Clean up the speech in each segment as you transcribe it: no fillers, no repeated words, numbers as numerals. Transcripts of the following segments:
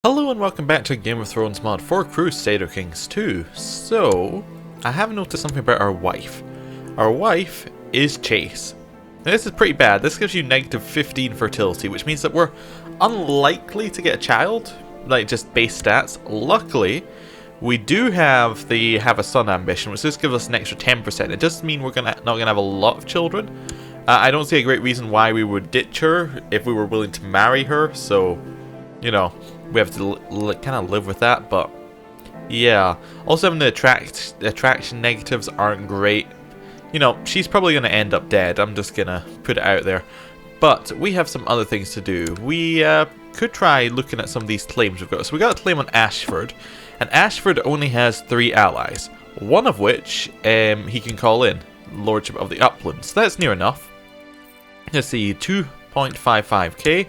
Hello and welcome back to Game of Thrones mod for Crusader Kings 2. So, I have noticed something about our wife. Our wife is Chase. Now, this is pretty bad. This gives you negative 15 fertility, which means that we're unlikely to get a child, like just base stats. Luckily, we do have the have a son ambition, which just gives us an extra 10%. It does mean we're not gonna have a lot of children. I don't see a great reason why we would ditch her if we were willing to marry her, so, you know, we have to kind of live with that, but yeah. Also, having the attraction negatives aren't great. You know, she's probably going to end up dead. I'm just going to put it out there. But we have some other things to do. We could try looking at some of these claims we've got. So we got a claim on Ashford, and Ashford only has 3 allies, one of which he can call in, Lordship of the Uplands. So that's near enough. Let's see, 2.55k.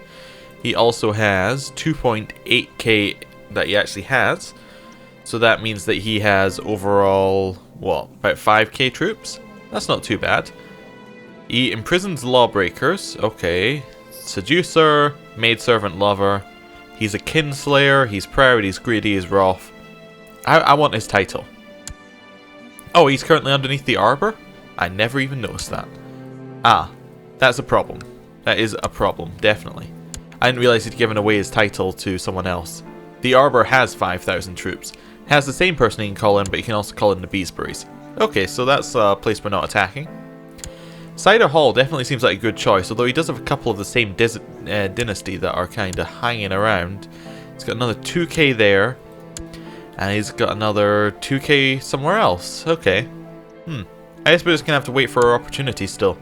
He also has 2.8k that he actually has. So that means that he has overall, what, about 5k troops? That's not too bad. He imprisons lawbreakers. Okay. Seducer, maidservant lover. He's a kinslayer. He's proud. He's greedy. He's wrath. I want his title. Oh, he's currently underneath the arbor? I never even noticed that. Ah, that's a problem. That is a problem, definitely. I didn't realize he'd given away his title to someone else. The Arbor has 5,000 troops. Has the same person he can call in, but he can also call in the Beesburys. Okay, so that's a place we're not attacking. Cider Hall definitely seems like a good choice, although he does have a couple of the same dynasty that are kind of hanging around. He's got another 2k there, and he's got another 2k somewhere else. Okay. I guess we're just going to have to wait for our opportunity still.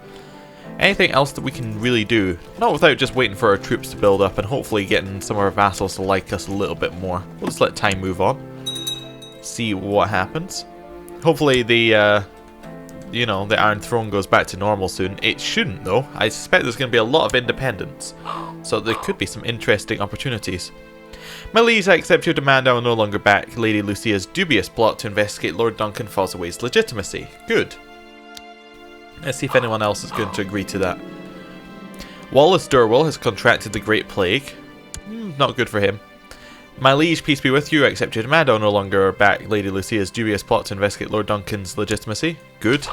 Anything else that we can really do? Not without just waiting for our troops to build up and hopefully getting some of our vassals to like us a little bit more. We'll just let time move on. See what happens. Hopefully the, you know, the Iron Throne goes back to normal soon. It shouldn't though. I suspect there's going to be a lot of independence. So there could be some interesting opportunities. My liege, I accept your demand. I will no longer back Lady Lucia's dubious plot to investigate Lord Duncan Fossoway's legitimacy. Good. Let's see if anyone else is going to agree to that. Wallace Durwell has contracted the Great Plague. Not good for him. My liege, peace be with you. I accept your demand. I will no longer back Lady Lucia's dubious plot to investigate Lord Duncan's legitimacy. Good.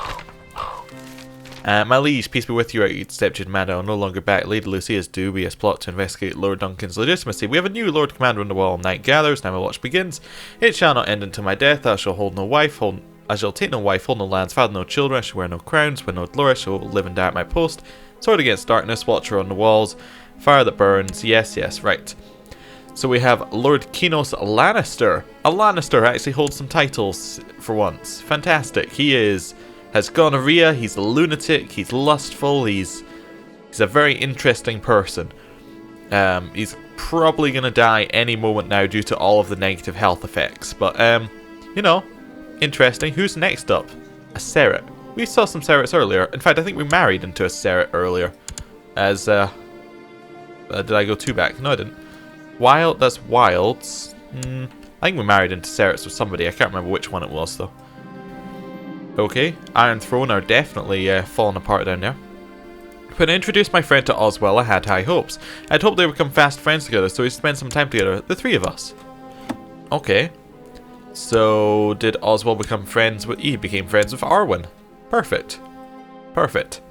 My liege, peace be with you. I accept your demand. I will no longer back Lady Lucia's dubious plot to investigate Lord Duncan's legitimacy. We have a new Lord Commander on the wall. Night gathers. Now my watch begins. It shall not end until my death. I shall hold no wife. I shall take no wife, hold no lands, father no children, I shall wear no crowns, wear no glory, I shall live and die at my post. Sword against darkness, watcher on the walls, fire that burns, yes, right. So we have Lord Kynos Lannister. A Lannister actually holds some titles for once. Fantastic. He has gonorrhea, he's a lunatic, he's lustful, he's a very interesting person. He's probably going to die any moment now due to all of the negative health effects, but, you know, interesting. Who's next up? A Serret. We saw some Serrets earlier. In fact, I think we married into a Serret earlier. As, did I go 2 back? No, I didn't. Wild, that's Wilds. I think we married into Serrets with somebody. I can't remember which one it was, though. Okay. Iron Throne are definitely falling apart down there. When I introduced my friend to Oswell, I had high hopes. I'd hoped they would become fast friends together, so we'd spend some time together, the 3 of us. Okay. So, did Oswald become friends with... He became friends with Arwen. Perfect. Perfect.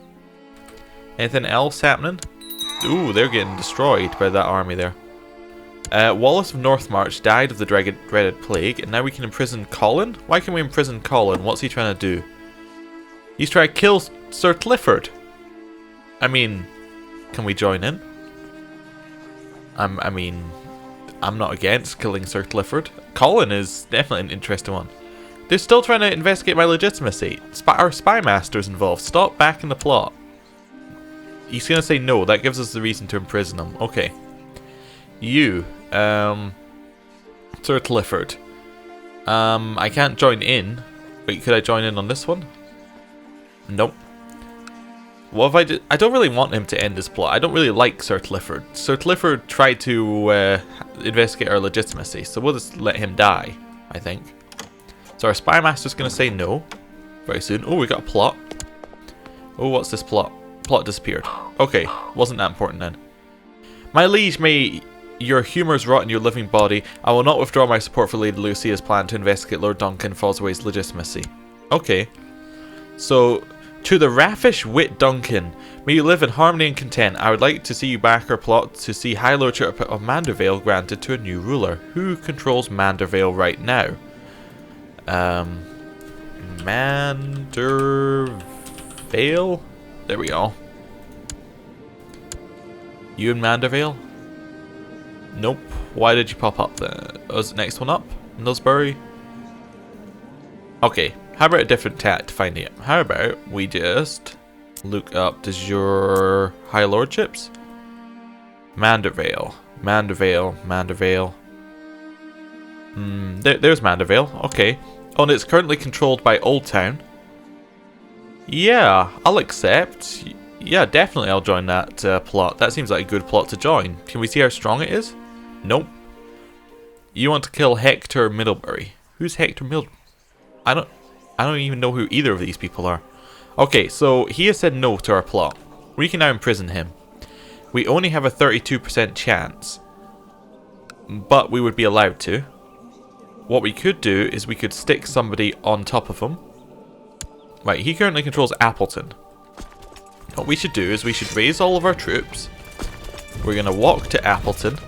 Anything else happening? Ooh, they're getting destroyed by that army there. Wallace of Northmarch died of the dreaded plague, and now we can imprison Colin? Why can we imprison Colin? What's he trying to do? He's trying to kill Sir Clifford. I mean, can we join in? I mean, I'm not against killing Sir Clifford. Colin is definitely an interesting one. They're still trying to investigate my legitimacy. Our spy master's involved. Stop backing the plot. He's going to say no. That gives us the reason to imprison him. Okay. You. Sir Clifford. I can't join in. Wait, could I join in on this one? Nope. What if I did? I don't really want him to end his plot. I don't really like Sir Clifford. Sir Clifford tried to investigate our legitimacy, so we'll just let him die, I think. So our spy master's going to say no very soon. Oh, we got a plot. Oh, what's this plot? Plot disappeared. Okay, wasn't that important then. My liege may Your humours rot in your living body. I will not withdraw my support for Lady Lucia's plan to investigate Lord Duncan Fossoway's legitimacy. Okay. So, to the raffish wit Duncan, may you live in harmony and content. I would like to see you back our plot to see High Lordship of Mandervale granted to a new ruler. Who controls Mandervale right now? Mandervale? There we go. You in Mandervale? Nope. Why did you pop up there? Was the next one up? Nullsbury? Okay. How about a different tack to find it? How about we just look up, does your High Lordships? Mandervale. Mandervale. Mandervale. There's Mandervale. Okay. Oh, and it's currently controlled by Old Town. Yeah, I'll accept. Yeah, definitely I'll join that plot. That seems like a good plot to join. Can we see how strong it is? Nope. You want to kill Hector Middlebury. Who's Hector Middlebury? I don't even know who either of these people are. Okay, so he has said no to our plot. We can now imprison him. We only have a 32% chance, but we would be allowed to. What we could do is we could stick somebody on top of him. Right, he currently controls Appleton. What we should do is we should raise all of our troops. We're going to walk to Appleton.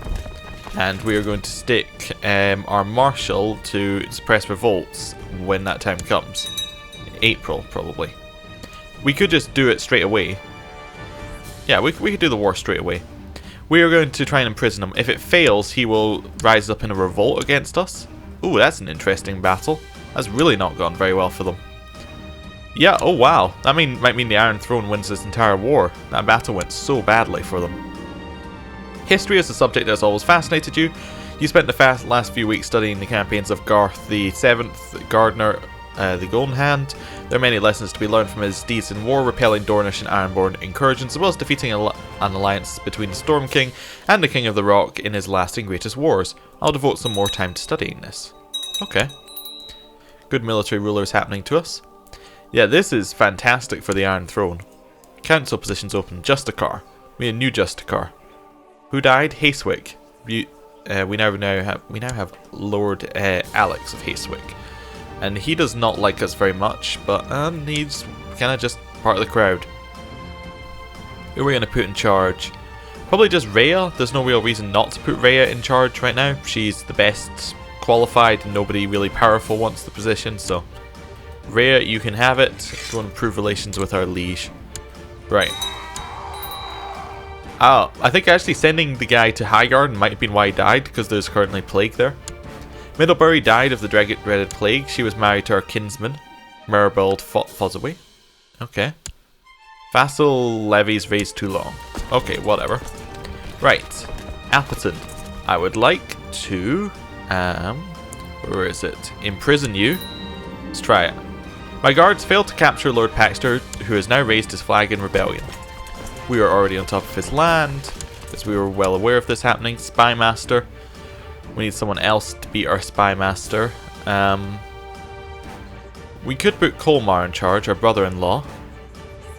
And we are going to stick our marshal to suppress revolts when that time comes. April, probably. We could just do it straight away. Yeah, we could do the war straight away. We are going to try and imprison him. If it fails, he will rise up in a revolt against us. Ooh, that's an interesting battle. That's really not gone very well for them. Yeah, oh wow. That might mean the Iron Throne wins this entire war. That battle went so badly for them. History is a subject that has always fascinated you. You spent the last few weeks studying the campaigns of Garth the Seventh, Gardner, the Golden Hand. There are many lessons to be learned from his deeds in war, repelling Dornish and Ironborn incursions, as well as defeating an alliance between the Storm King and the King of the Rock in his last and greatest wars. I'll devote some more time to studying this. Okay. Good military rulers happening to us. Yeah, this is fantastic for the Iron Throne. Council positions open. Justicar. We have a new Justicar. Who died? Hacewick. We now have Lord Alex of Hacewick, and he does not like us very much, but he's kind of just part of the crowd. Who are we going to put in charge? Probably just Rhea. There's no real reason not to put Rhea in charge right now. She's the best qualified, and nobody really powerful wants the position, so Rhea, you can have it. If you want to improve relations with our liege. Right. Oh, I think actually sending the guy to Highgarden might have been why he died, because there's currently plague there. Middlebury died of the dreaded plague. She was married to our kinsman, Maribald Fossoway. Okay. Vassal levies raised too long. Okay, whatever. Right. Appleton. I would like to, where is it? Imprison you. Let's try it. My guards failed to capture Lord Paxter, who has now raised his flag in rebellion. We are already on top of his land, because we were well aware of this happening. Spymaster. We need someone else to be our Spymaster. We could put Colmar in charge, our brother-in-law.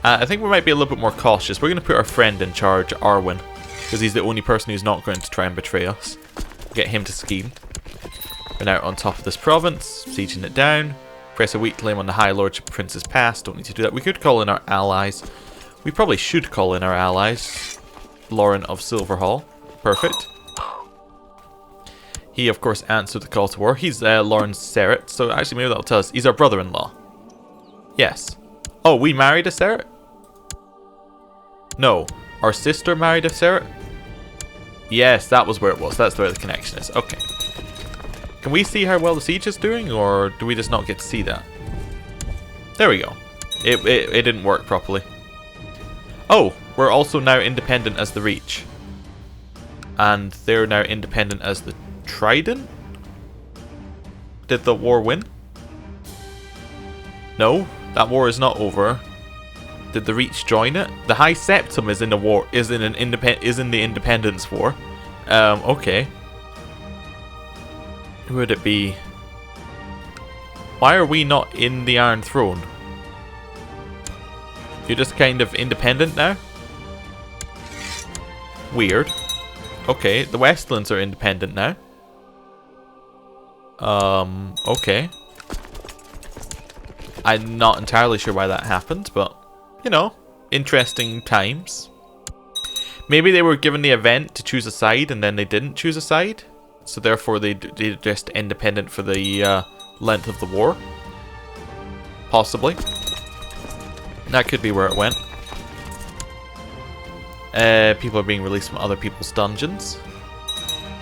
I think we might be a little bit more cautious. We're going to put our friend in charge, Arwen, because he's the only person who's not going to try and betray us. Get him to scheme. We're now on top of this province, sieging it down. Press a weak claim on the High Lordship of Prince's Pass. Don't need to do that. We could call in our allies. We probably should call in our allies. Lauren of Silverhall. Perfect. He, of course, answered the call to war. He's Lauren Serret, so actually maybe that'll tell us. He's our brother-in-law. Yes. Oh, we married a Serret? No. Our sister married a Serret? Yes, that was where it was. That's where the connection is. Okay. Can we see how well the siege is doing, or do we just not get to see that? There we go. It didn't work properly. Oh, we're also now independent as the Reach. And they're now independent as the Trident? Did the war win? No, that war is not over. Did the Reach join it? The High Septum is in the war, is in the Independence War. Okay. Who would it be? Why are we not in the Iron Throne? You're just kind of independent now? Weird. Okay, the Westlands are independent now. Okay. I'm not entirely sure why that happened, but, you know, interesting times. Maybe they were given the event to choose a side and then they didn't choose a side. So therefore they're just independent for the length of the war. Possibly. That could be where it went. People are being released from other people's dungeons.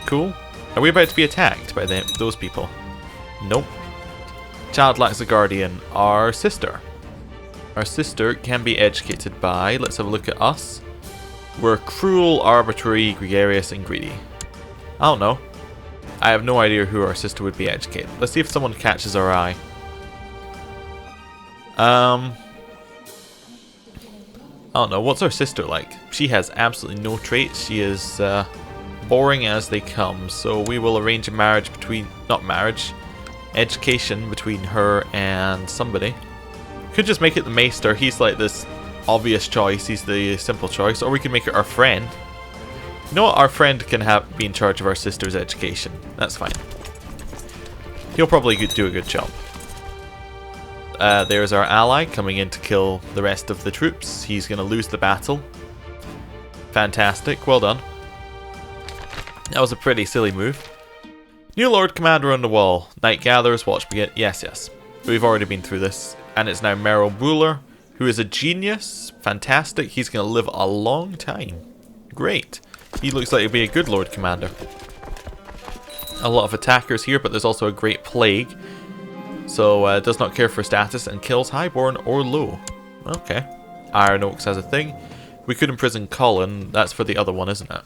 Cool. Are we about to be attacked by those people? Nope. Child lacks a guardian. Our sister. Our sister can be educated by... Let's have a look at us. We're cruel, arbitrary, gregarious, and greedy. I don't know. I have no idea who our sister would be educated. Let's see if someone catches our eye. I don't know. What's our sister like? She has absolutely no traits. She is boring as they come. So we will arrange a marriage between... Not marriage. Education between her and somebody. Could just make it the Maester. He's like this obvious choice. He's the simple choice. Or we can make it our friend. You know what? Our friend can be in charge of our sister's education. That's fine. He'll probably do a good job. There's our ally coming in to kill the rest of the troops. He's going to lose the battle. Fantastic. Well done. That was a pretty silly move. New Lord Commander on the wall. Night Gatherers, watch begin. Yes, yes. We've already been through this. And it's now Merrill Bueller, who is a genius. Fantastic. He's going to live a long time. Great. He looks like he'll be a good Lord Commander. A lot of attackers here, but there's also a Great Plague. So, does not care for status and kills highborn or low. Okay. Iron Oaks has a thing. We could imprison Colin. That's for the other one, isn't it?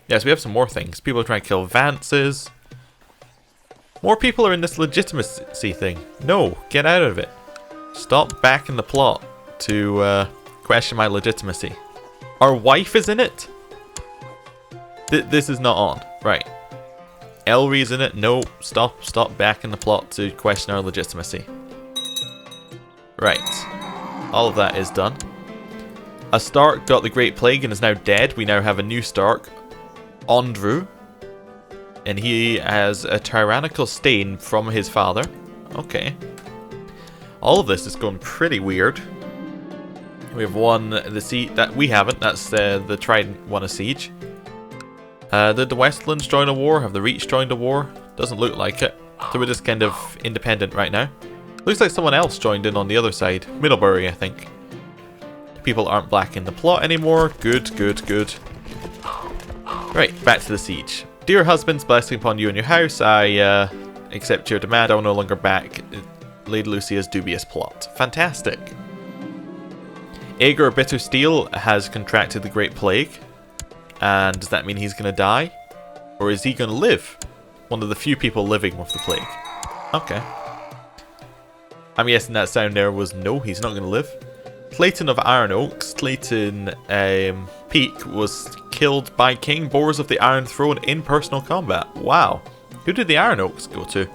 Yes, we have some more things. People are trying to kill Vances. More people are in this legitimacy thing. No, get out of it. Stop backing the plot to question my legitimacy. Our wife is in it? This is not on. Right. Elry's in it. No, stop backing the plot to question our legitimacy. Right. All of that is done. A Stark got the Great Plague and is now dead. We now have a new Stark, Andrew. And he has a tyrannical stain from his father. Okay. All of this is going pretty weird. We have won the siege. That we haven't. That's the Trident won a siege. Did the Westlands join a war? Have the Reach joined a war? Doesn't look like it. So we're just kind of independent right now. Looks like someone else joined in on the other side. Middlebury, I think. People aren't black in the plot anymore. Good, good, good. Right, back to the siege. Dear husbands, blessing upon you and your house. I accept your demand. I will no longer back Lady Lucia's dubious plot. Fantastic. Aegor Bittersteel has contracted the Great Plague. And does that mean he's going to die? Or is he going to live? One of the few people living with the plague. Okay. I'm guessing that sound there was no, he's not going to live. Clayton of Iron Oaks, Clayton Peak, was killed by King Bors of the Iron Throne in personal combat. Wow. Who did the Iron Oaks go to?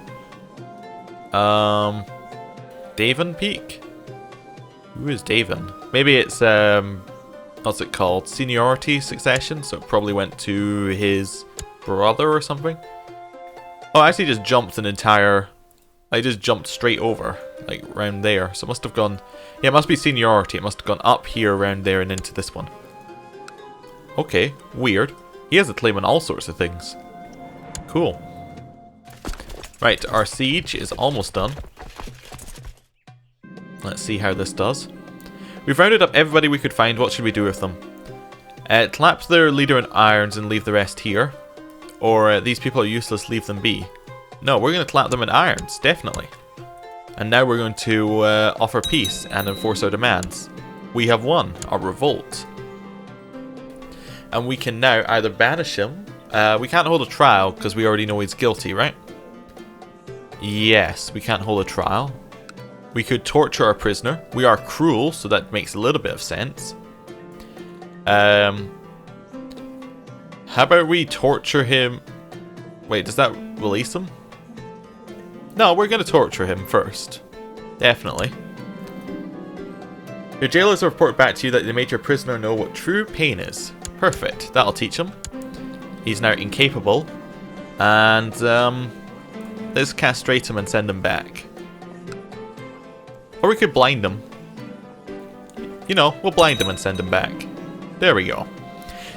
Davin Peak? Who is Davin? Maybe it's, what's it called? Seniority succession, so it probably went to his brother or something. Oh, I actually just jumped an entire... I just jumped straight over, like, around there. So it must have gone... Yeah, it must be seniority. It must have gone up here, around there, and into this one. Okay, weird. He has a claim on all sorts of things. Cool. Right, our siege is almost done. Let's see how this does. We've rounded up everybody we could find. What should we do with them? Clap their leader in irons and leave the rest here. Or these people are useless, leave them be. No, we're going to clap them in irons, definitely. And now we're going to offer peace and enforce our demands. We have won our revolt. And we can now either banish him. We can't hold a trial because we already know he's guilty, right? Yes, we can't hold a trial. We could torture our prisoner. We are cruel, so that makes a little bit of sense. How about we torture him? Wait, does that release him? No, we're going to torture him first. Definitely. Your jailers will report back to you that they made your prisoner know what true pain is. Perfect. That'll teach him. He's now incapable. And let's castrate him and send him back. Or we could blind him. You know, we'll blind him and send him back. There we go.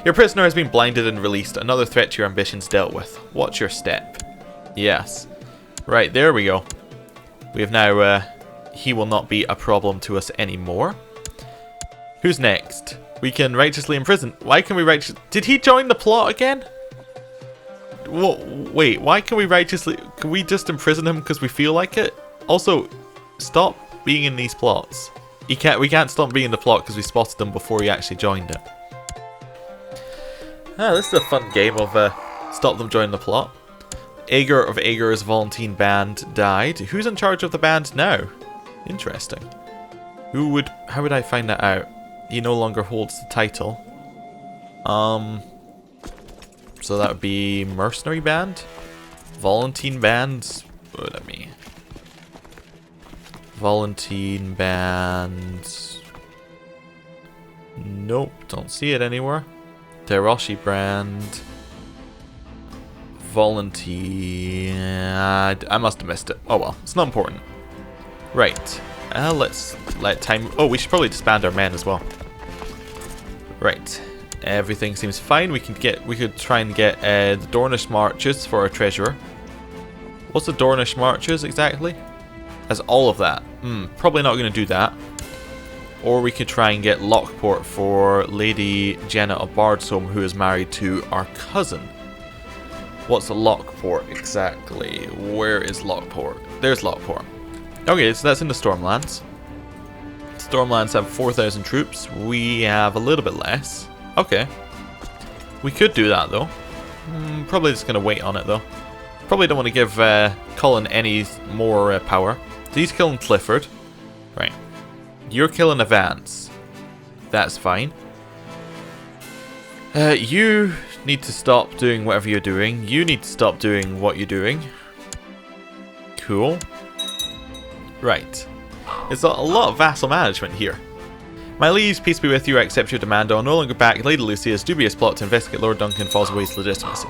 Your prisoner has been blinded and released. Another threat to your ambitions dealt with. Watch your step. Yes. Right, there we go. We have now, he will not be a problem to us anymore. Who's next? We can righteously imprison. Why can we righteously... Did he join the plot again? Wait, why can we righteously... Can we just imprison him because we feel like it? Also, stop being in these plots. We can't stop being in the plot because we spotted him before he actually joined it. Ah, this is a fun game of stop them joining the plot. Aegir of Aegir's Volantine band died. Who's in charge of the band now? Interesting. How would I find that out? He no longer holds the title. So that would be Mercenary Band? Volantine Band? What would that mean? Volantine Band... Nope, don't see it anywhere. Deroshi Brand... Volantine... I must have missed it. Oh well, it's not important. Right. Let's let time... Oh, we should probably disband our men as well. Right. Everything seems fine. We could try and get the Dornish Marches for our treasurer. What's the Dornish Marches exactly? As all of that. Probably not going to do that. Or we could try and get Lockport for Lady Jenna of Bardsholm, who is married to our cousin. What's Lockport exactly? Where is Lockport? There's Lockport. Okay, so that's in the Stormlands. Stormlands have 4,000 troops. We have a little bit less. Okay. We could do that though. Probably just going to wait on it though. Probably don't want to give Colin any more power. So he's killing Clifford. Right. You're killing Avance. That's fine. You need to stop doing whatever you're doing. You need to stop doing what you're doing. Cool. Right. It's a lot of vassal management here. My liege, peace be with you, I accept your demand. I will no longer back Lady Lucia's dubious plot to investigate Lord Duncan Fossoway's legitimacy.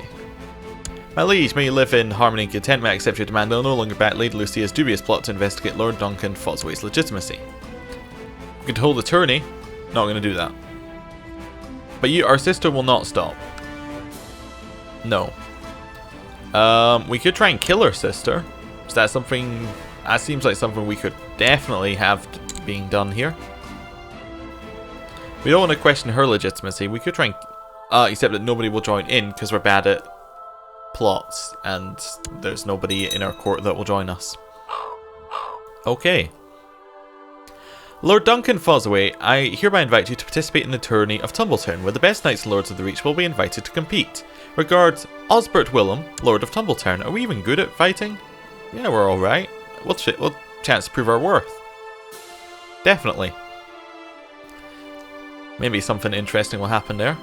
My liege, may you live in harmony and contentment. I accept your demand. I will no longer back Lady Lucia's dubious plot to investigate Lord Duncan Fossoway's legitimacy. We could hold attorney. Not going to do that. But our sister will not stop. No. We could try and kill her sister. Is that something... That seems like something we could definitely have being done here. We don't want to question her legitimacy. We could try and... except that nobody will join in because we're bad at plots. And there's nobody in our court that will join us. Okay. Lord Duncan Fossoway, I hereby invite you to participate in the tourney of Tumbletown, where the best knights and lords of the Reach will be invited to compete. Regards, Osbert Willem, Lord of Tumbletown. Are we even good at fighting? Yeah, we're alright. We'll chance to prove our worth. Definitely. Maybe something interesting will happen there.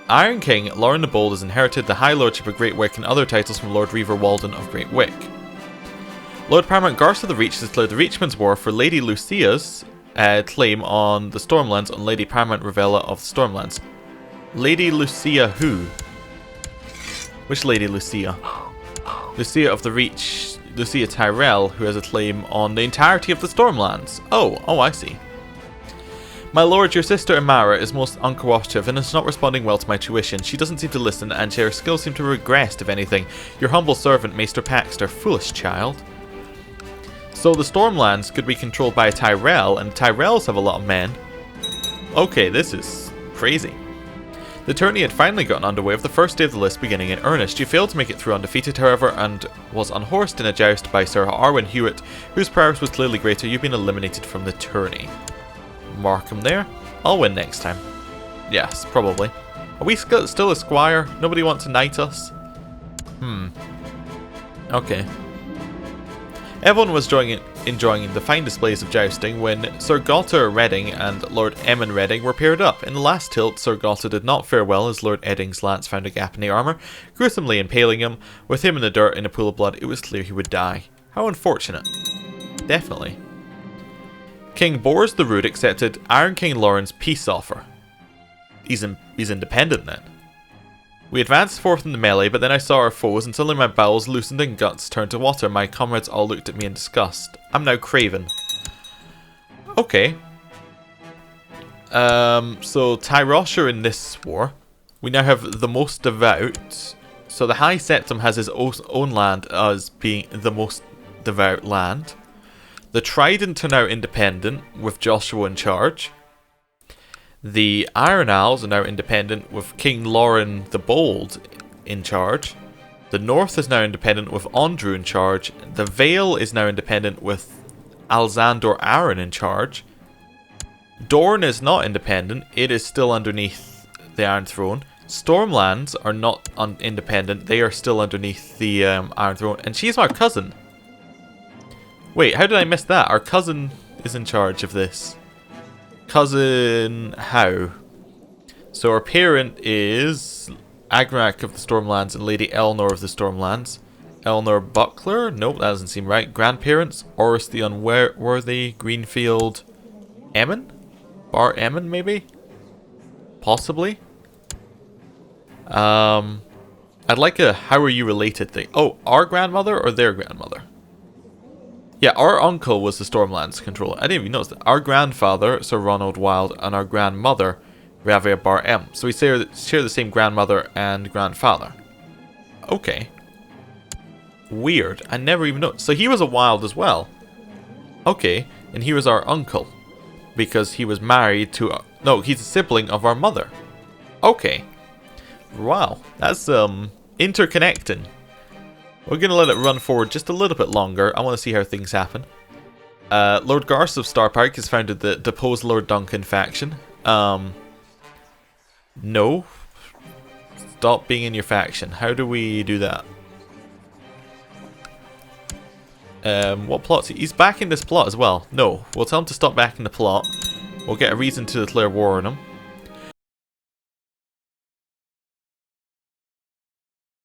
Iron King Lauren the Bold has inherited the High Lordship of Great Wick and other titles from Lord Reaver Walden of Great Wick. Lord Paramount Garth of the Reach has declared the Reachman's War for Lady Lucia's claim on the Stormlands on Lady Paramount Ravella of the Stormlands. Lady Lucia who? Which Lady Lucia? Lucia of the Reach, Lucia Tyrell, who has a claim on the entirety of the Stormlands. Oh, I see. My lord, your sister Amara is most uncooperative and is not responding well to my tuition. She doesn't seem to listen, and her skills seem to have regressed, if anything. Your humble servant, Maester Paxter, foolish child. So the Stormlands could be controlled by a Tyrell, and Tyrells have a lot of men. Okay, this is crazy. The tourney had finally gotten underway with the first day of the list beginning in earnest. You failed to make it through undefeated, however, and was unhorsed in a joust by Sir Arwen Hewitt, whose prowess was clearly greater. You've been eliminated from the tourney. Mark him there. I'll win next time. Yes, probably. Are we still a squire? Nobody wants to knight us? Okay. Everyone was enjoying the fine displays of jousting when Sir Gotter Redding and Lord Emmon Redding were paired up. In the last tilt, Sir Gotter did not fare well as Lord Edding's lance found a gap in the armour, gruesomely impaling him. With him in the dirt in a pool of blood, it was clear he would die. How unfortunate. Definitely. King Bors the Rude accepted Iron King Lauren's peace offer. he's independent then. We advanced forth in the melee, but then I saw our foes, and suddenly my bowels loosened and guts turned to water. My comrades all looked at me in disgust. I'm now craven. Okay. So Tyrosha in this war, we now have the most devout. So the High Septum has his own land as being the most devout land. The Trident are now independent, with Joshua in charge. The Iron Isles are now independent, with King Lauren the Bold in charge. The North is now independent, with Andrew in charge. The Vale is now independent, with Alzandor Aaron in charge. Dorne is not independent, it is still underneath the Iron Throne. Stormlands are not independent, they are still underneath the Iron Throne. And she's our cousin. Wait, how did I miss that? Our cousin is in charge of this. Cousin how? So our parent is Agrak of the Stormlands and Lady Elnor of the Stormlands. Elnor Buckler? Nope, that doesn't seem right. Grandparents, Oris the Unworthy, Greenfield, Emmon? Bar Emmon, maybe? Possibly? I'd like a how are you related thing. Oh, our grandmother or their grandmother? Yeah, our uncle was the Stormlands controller. I didn't even notice that. Our grandfather, Sir Ronald Wilde, and our grandmother, Ravia Bar M. So we share the same grandmother and grandfather. Okay. Weird. I never even noticed. So he was a Wilde as well. Okay. And he was our uncle. Because he was married to... no, he's a sibling of our mother. Okay. Wow. That's, interconnecting. We're going to let it run forward just a little bit longer. I want to see how things happen. Lord Garth of Starpark has founded the deposed Lord Duncan faction. No. Stop being in your faction. How do we do that? What plot's he? He's back in this plot as well. No. We'll tell him to stop backing the plot. We'll get a reason to declare war on him.